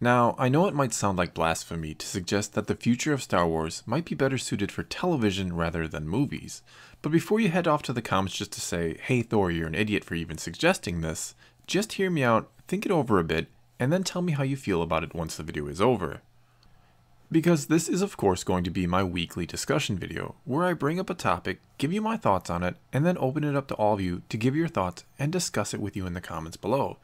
Now, I know it might sound like blasphemy to suggest that the future of Star Wars might be better suited for television rather than movies, but before you head off to the comments just to say, hey Thor, you're an idiot for even suggesting this, just hear me out, think it over a bit, and then tell me how you feel about it once the video is over. Because this is of course going to be my weekly discussion video, where I bring up a topic, give you my thoughts on it, and then open it up to all of you to give your thoughts and discuss it with you in the comments below.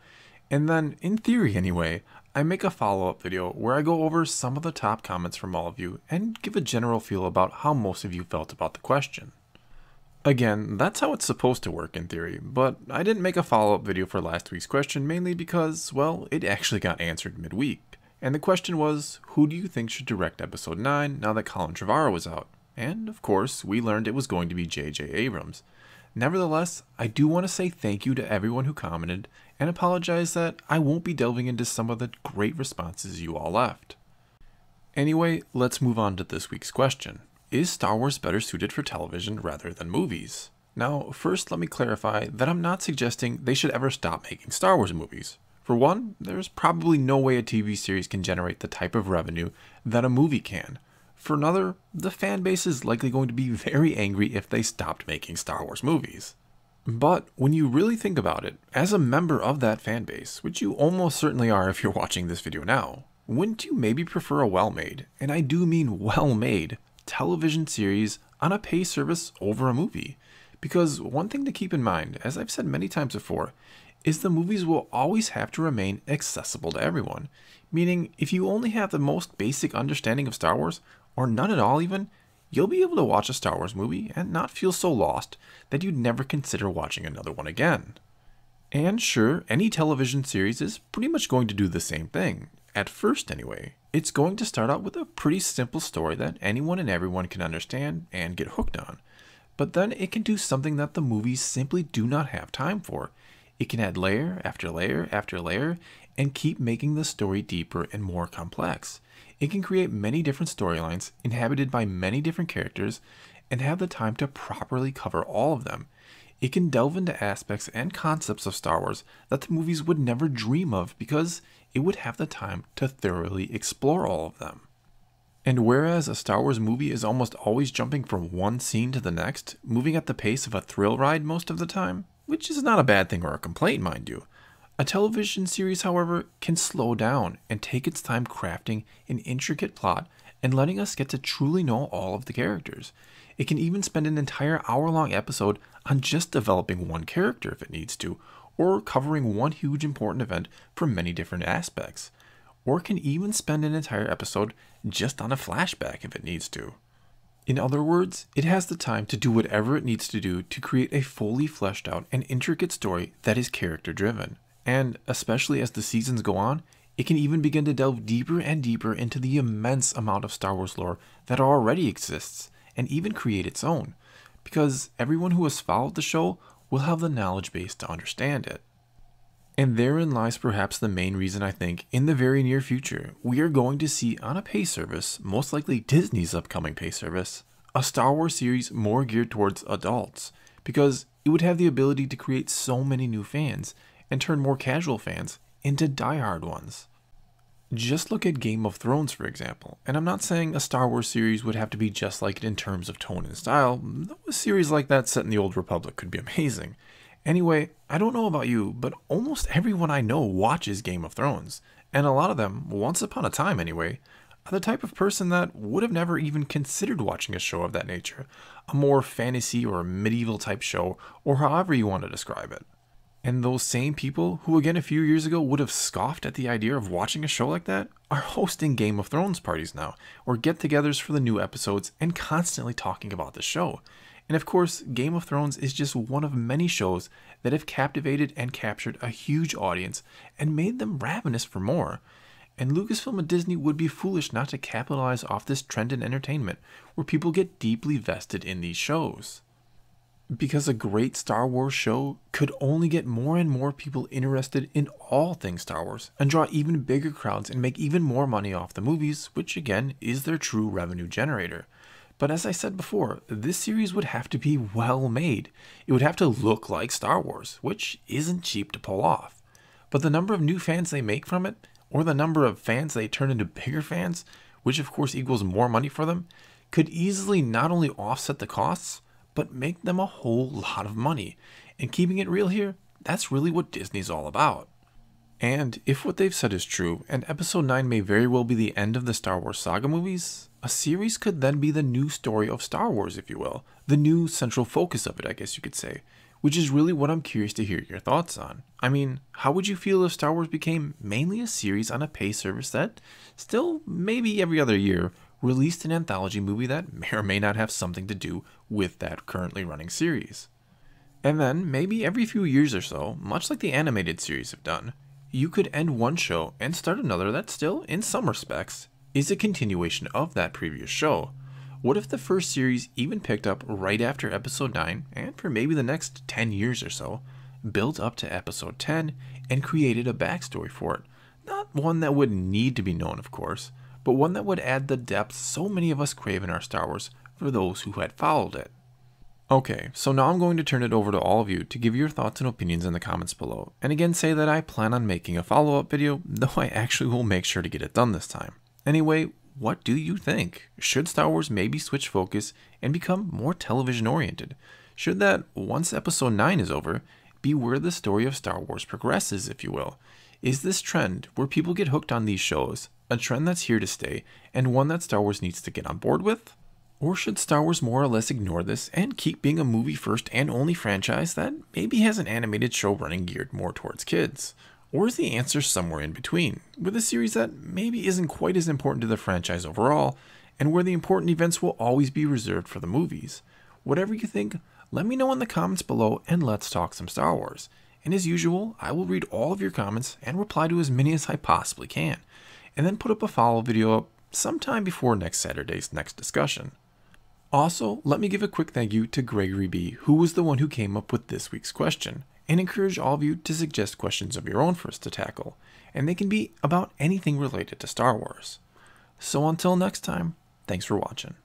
And then, in theory anyway, I make a follow-up video where I go over some of the top comments from all of you and give a general feel about how most of you felt about the question. Again, that's how it's supposed to work in theory, but I didn't make a follow-up video for last week's question mainly because, well, it actually got answered midweek. And the question was, who do you think should direct episode 9 now that Colin Trevorrow was out? And, of course, we learned it was going to be J.J. Abrams. Nevertheless, I do want to say thank you to everyone who commented, and apologize that I won't be delving into some of the great responses you all left. Anyway, let's move on to this week's question. Is Star Wars better suited for television rather than movies? Now, first let me clarify that I'm not suggesting they should ever stop making Star Wars movies. For one, there's probably no way a TV series can generate the type of revenue that a movie can. For another, the fan base is likely going to be very angry if they stopped making Star Wars movies. But when you really think about it, as a member of that fan base, which you almost certainly are if you're watching this video now, wouldn't you maybe prefer a well-made, and I do mean well-made, television series on a pay service over a movie? Because one thing to keep in mind, as I've said many times before, is the movies will always have to remain accessible to everyone. Meaning, if you only have the most basic understanding of Star Wars, or none at all even, you'll be able to watch a Star Wars movie and not feel so lost that you'd never consider watching another one again. And sure, any television series is pretty much going to do the same thing. At first anyway, it's going to start out with a pretty simple story that anyone and everyone can understand and get hooked on. But then it can do something that the movies simply do not have time for. It can add layer after layer after layer and keep making the story deeper and more complex. It can create many different storylines inhabited by many different characters and have the time to properly cover all of them. It can delve into aspects and concepts of Star Wars that the movies would never dream of because it would have the time to thoroughly explore all of them. And whereas a Star Wars movie is almost always jumping from one scene to the next, moving at the pace of a thrill ride most of the time, which is not a bad thing or a complaint, mind you, a television series, however, can slow down and take its time crafting an intricate plot and letting us get to truly know all of the characters. It can even spend an entire hour-long episode on just developing one character if it needs to, or covering one huge important event from many different aspects. Or it can even spend an entire episode just on a flashback if it needs to. In other words, it has the time to do whatever it needs to do to create a fully fleshed out and intricate story that is character driven. And especially as the seasons go on, it can even begin to delve deeper and deeper into the immense amount of Star Wars lore that already exists, and even create its own, because everyone who has followed the show will have the knowledge base to understand it. And therein lies perhaps the main reason I think in the very near future we are going to see on a pay service, most likely Disney's upcoming pay service, a Star Wars series more geared towards adults, because it would have the ability to create so many new fans and turn more casual fans into diehard ones. Just look at Game of Thrones, for example, and I'm not saying a Star Wars series would have to be just like it in terms of tone and style, though a series like that set in the Old Republic could be amazing. Anyway, I don't know about you, but almost everyone I know watches Game of Thrones, and a lot of them, once upon a time anyway, are the type of person that would have never even considered watching a show of that nature, a more fantasy or medieval type show, or however you want to describe it. And those same people who again a few years ago would have scoffed at the idea of watching a show like that are hosting Game of Thrones parties now, or get-togethers for the new episodes and constantly talking about the show. And of course, Game of Thrones is just one of many shows that have captivated and captured a huge audience and made them ravenous for more. And Lucasfilm and Disney would be foolish not to capitalize off this trend in entertainment where people get deeply vested in these shows. Because a great Star Wars show could only get more and more people interested in all things Star Wars and draw even bigger crowds and make even more money off the movies, which again is their true revenue generator. But as I said before, this series would have to be well made. It would have to look like Star Wars, which isn't cheap to pull off. But the number of new fans they make from it or the number of fans they turn into bigger fans, which of course equals more money for them, could easily not only offset the costs, but make them a whole lot of money. And keeping it real here, that's really what Disney's all about. And if what they've said is true, and Episode 9 may very well be the end of the Star Wars saga movies, a series could then be the new story of Star Wars, if you will. The new central focus of it, I guess you could say. Which is really what I'm curious to hear your thoughts on. I mean, how would you feel if Star Wars became mainly a series on a pay service that, still maybe every other year, released an anthology movie that may or may not have something to do with that currently running series? And then, maybe every few years or so, much like the animated series have done, you could end one show and start another that still, in some respects, is a continuation of that previous show. What if the first series even picked up right after Episode 9, and for maybe the next 10 years or so, built up to Episode 10, and created a backstory for it? Not one that would need to be known, of course, but one that would add the depth so many of us crave in our Star Wars for those who had followed it. Okay, so now I'm going to turn it over to all of you to give your thoughts and opinions in the comments below, and again say that I plan on making a follow-up video, though I actually will make sure to get it done this time. Anyway, what do you think? Should Star Wars maybe switch focus and become more television-oriented? Should that, once Episode 9 is over, be where the story of Star Wars progresses, if you will? Is this trend, where people get hooked on these shows, a trend that's here to stay, and one that Star Wars needs to get on board with? Or should Star Wars more or less ignore this and keep being a movie first and only franchise that maybe has an animated show running geared more towards kids? Or is the answer somewhere in between, with a series that maybe isn't quite as important to the franchise overall, and where the important events will always be reserved for the movies? Whatever you think, let me know in the comments below and let's talk some Star Wars. And as usual, I will read all of your comments and reply to as many as I possibly can, and then put up a follow-up video up sometime before next Saturday's next discussion. Also, let me give a quick thank you to Gregory B., who was the one who came up with this week's question, and encourage all of you to suggest questions of your own for us to tackle, and they can be about anything related to Star Wars. So until next time, thanks for watching.